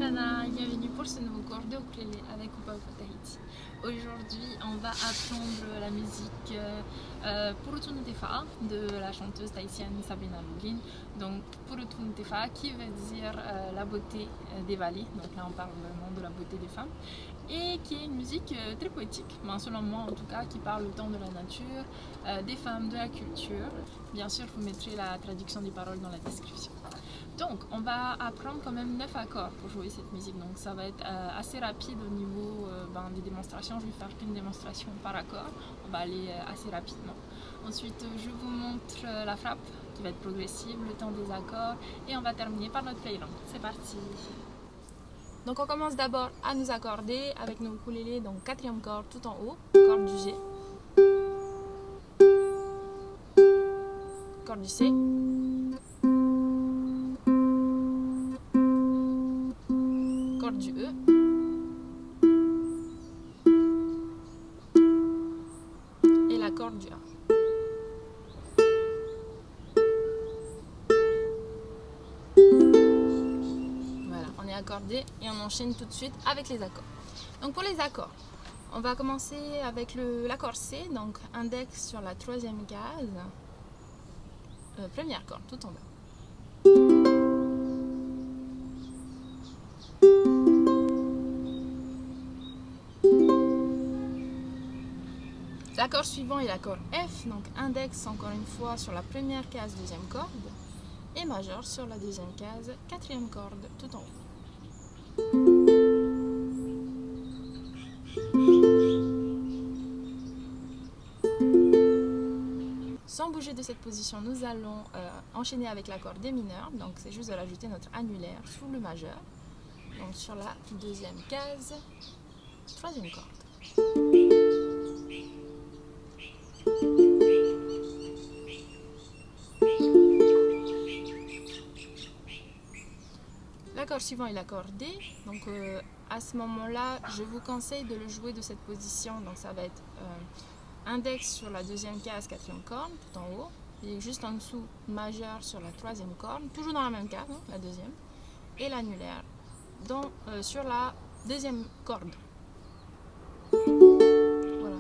Sana, bienvenue pour ce nouveau cours de ukulélé avec Upa Upa Tahiti. Aujourd'hui, on va apprendre la musique Purutun Tefa de la chanteuse tahitienne Sabrina Lugin. Donc Purutun Tefa qui veut dire la beauté des vallées. Donc là on parle vraiment de la beauté des femmes. Et qui est une musique très poétique, selon moi en tout cas, qui parle autant de la nature, des femmes, de la culture. Bien sûr, je vous mettrai la traduction des paroles dans la description. Donc, on va apprendre quand même 9 accords pour jouer cette musique. Donc, ça va être assez rapide au niveau des démonstrations. Je vais faire qu'une démonstration par accord. On va aller assez rapidement. Ensuite, je vous montre la frappe qui va être progressive, le temps des accords. Et on va terminer par notre playland. C'est parti! Donc, on commence d'abord à nous accorder avec nos ukulélés. Donc, 4e corde tout en haut, corde du G. Corde du C. Corde du E, et la corde du A. Voilà, on est accordé et on enchaîne tout de suite avec les accords. Donc pour les accords, on va commencer avec l'accord C, donc index sur la 3e case, première corde tout en bas. L'accord suivant est l'accord F, donc index encore une fois sur la première case, 2e corde, et majeur sur la 2e case, 4e corde tout en haut. Sans bouger de cette position, nous allons enchaîner avec l'accord D mineur, donc c'est juste de rajouter notre annulaire sous le majeur, donc sur la 2e case, 3e corde. L'accord suivant est l'accord D, donc à ce moment-là, je vous conseille de le jouer de cette position, donc ça va être index sur la 2e case, 4e corde, tout en haut, et juste en dessous, majeur sur la 3e corde, toujours dans la même case, la 2e, et l'annulaire sur la 2e corde. Voilà.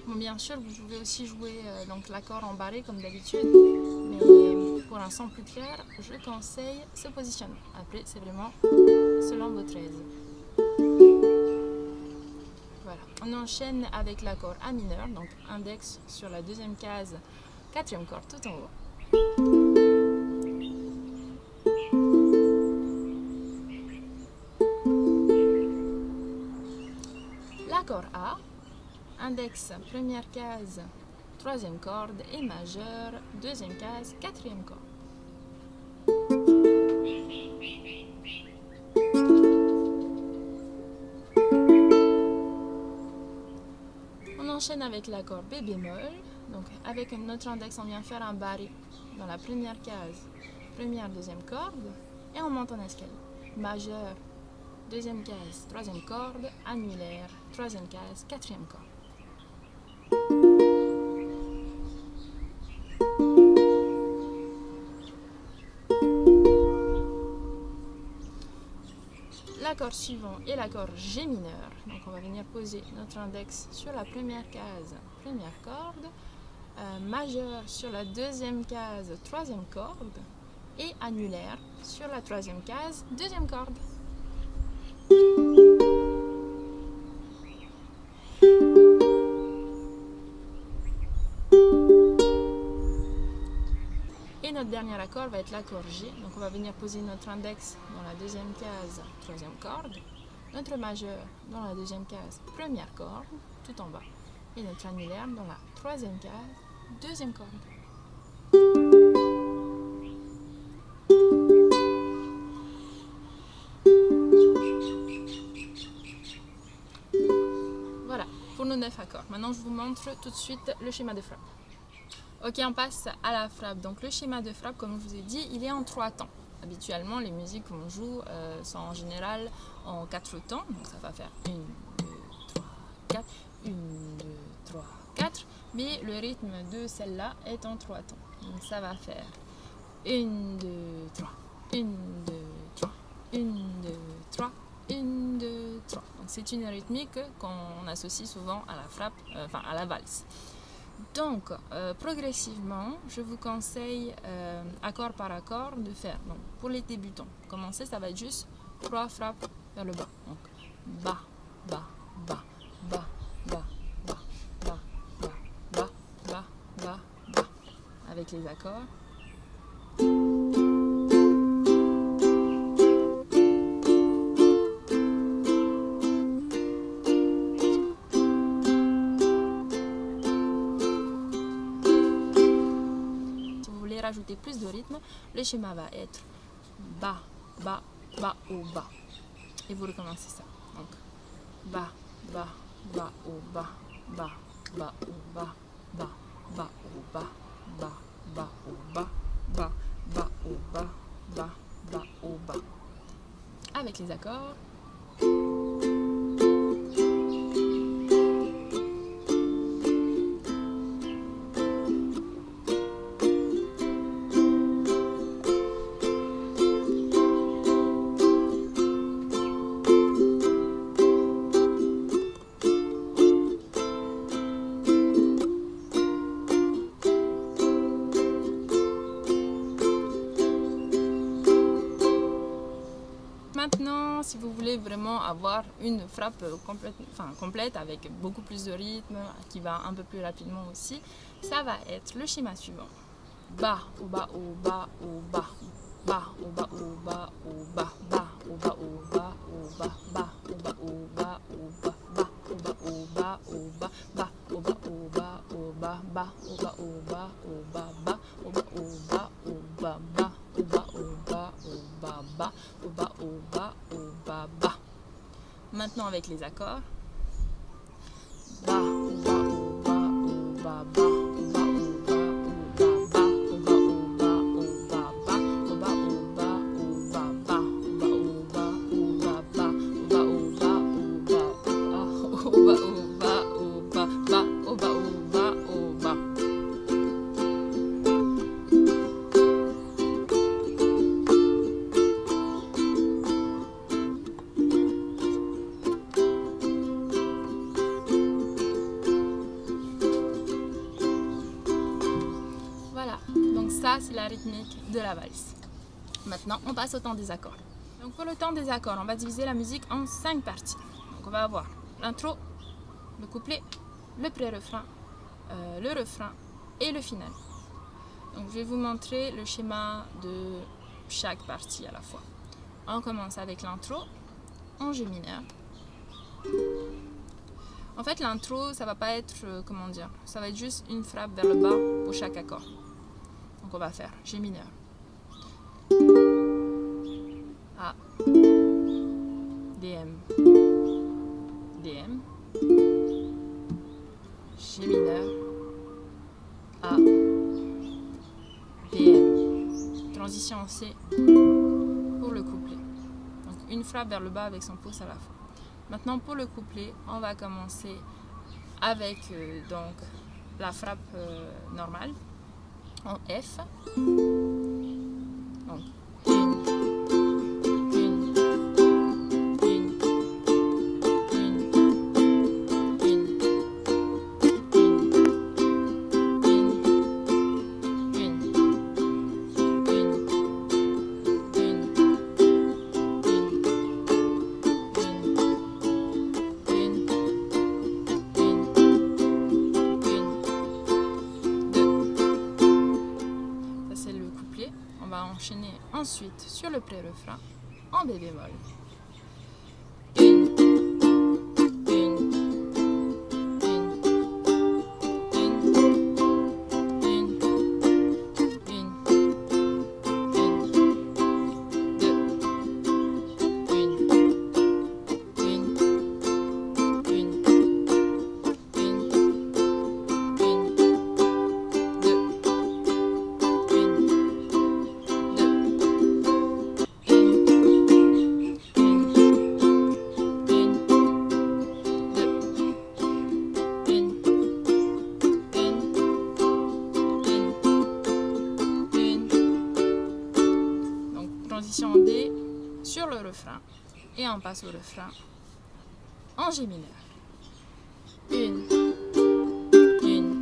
Bon, bien sûr, vous pouvez aussi jouer l'accord en barré comme d'habitude, mais pour un son plus clair, je conseille ce positionnement. Après, c'est vraiment selon votre aise. Voilà. On enchaîne avec l'accord A mineur, donc index sur la 2e case, 4e corde tout en haut. L'accord A, index, première case, 3e corde et majeur, 2e case, 4e corde. On enchaîne avec l'accord B bémol, donc avec notre index on vient faire un barré dans la première case, première, 2e corde, et on monte en escalier. Majeur, 2e case, 3e corde, annulaire, 3e case, 4e corde. L'accord suivant est l'accord G mineur, donc on va venir poser notre index sur la première case, première corde, majeur sur la 2e case, 3e corde, et annulaire sur la 3e case, 2e corde. Et notre dernier accord va être l'accord G, donc on va venir poser notre index dans la 2e case, 3e corde, notre majeur dans la 2e case, première corde, tout en bas, et notre annulaire dans la 3e case, 2e corde. Voilà, pour nos 9 accords. Maintenant, je vous montre tout de suite le schéma de frappe. Ok, on passe à la frappe. Donc le schéma de frappe, comme je vous ai dit, il est en 3 temps. Habituellement, les musiques qu'on joue sont en général en 4 temps. Donc ça va faire 1, 2, 3, 4, 1, 2, 3, 4. Mais le rythme de celle-là est en 3 temps. Donc ça va faire 1, 2, 3, 1, 2, 3, 1, 2, 3, 1, 2, 3. Donc c'est une rythmique qu'on associe souvent à la frappe, à la valse. Donc progressivement, je vous conseille accord par accord de faire. Donc pour les débutants, commencer, ça va être juste 3 frappes vers le bas. Donc bas, bas, bas, bas, bas, bas, bas, bas, bas, bas, bas, bas, avec les accords. Rajouter plus de rythme, le schéma va être bas, bas, bas, haut, bas. Et vous recommencez ça. Donc, bas, bas, bas, haut, bas, bas, bas, haut, bas, bas, bas, haut, bas, bas, bas, haut, bas, bas, bas, haut, bas, bas, bas, haut, bas. Avec les accords. Maintenant, si vous voulez vraiment avoir une frappe complète avec beaucoup plus de rythme, qui va un peu plus rapidement aussi, ça va être le schéma suivant. Bas, au bas, au bas, au bas. Bas, au bas, au bas, au bas. Bas, au bas, au bas, au bas. Bas, au bas, au bas, au bas. Bas, au bas, au bas, au bas. Bas, au bas, au bas, au bas. Bas, au bas, au bas, au bas. Bas, au bas, au bas, au bas. Bas, au bas, au bas, au bas. Bas, au bas, au bas, au bas, bas. Maintenant avec les accords. Bas, au bas, au bas, au bas, bas, au bas, au bas, au bas, bas, au bas, au bas, au bas, bas, au bas, au bas, au bas, bas, au bas, au bas, au bas, bas, au bas, au bas, au bas, au bas, au bas, au bas, bas, au bas, au bas, au bas. Voilà, donc ça c'est la rythmique de la valse. Maintenant on passe au temps des accords. Donc pour le temps des accords, on va diviser la musique en 5 parties. Donc on va avoir l'intro, le couplet, le pré-refrain, le refrain et le final. Donc je vais vous montrer le schéma de chaque partie à la fois. On commence avec l'intro en G mineur. En fait l'intro ça va pas être, ça va être juste une frappe vers le bas pour chaque accord. Donc on va faire G mineur, A, DM, DM, G mineur, A, DM, transition en C pour le couplet. Donc une frappe vers le bas avec son pouce à la fois. Maintenant pour le couplet, on va commencer avec donc la frappe normale en F. Donc enchaîner ensuite sur le pré-refrain en bé bémol. refrain et on passe au refrain en G mineur. Une, une, une, une, une,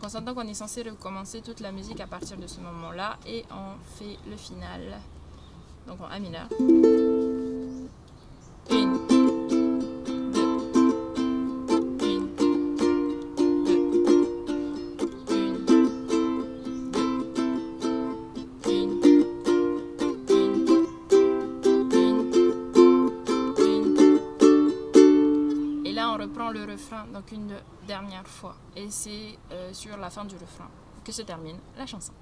on s'entend qu'on est censé recommencer toute la musique à partir de ce moment-là et on fait le final. Donc en A mineur. Une, deux, une, deux, une, deux, une, et là on reprend le refrain donc une dernière fois et c'est sur la fin du refrain que se termine la chanson.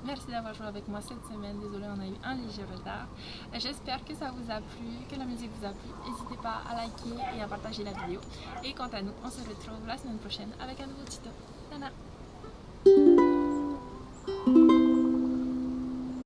Merci d'avoir joué avec moi cette semaine. Désolée, on a eu un léger retard. J'espère que ça vous a plu, que la musique vous a plu. N'hésitez pas à liker et à partager la vidéo. Et quant à nous, on se retrouve la semaine prochaine avec un nouveau tuto. Nana!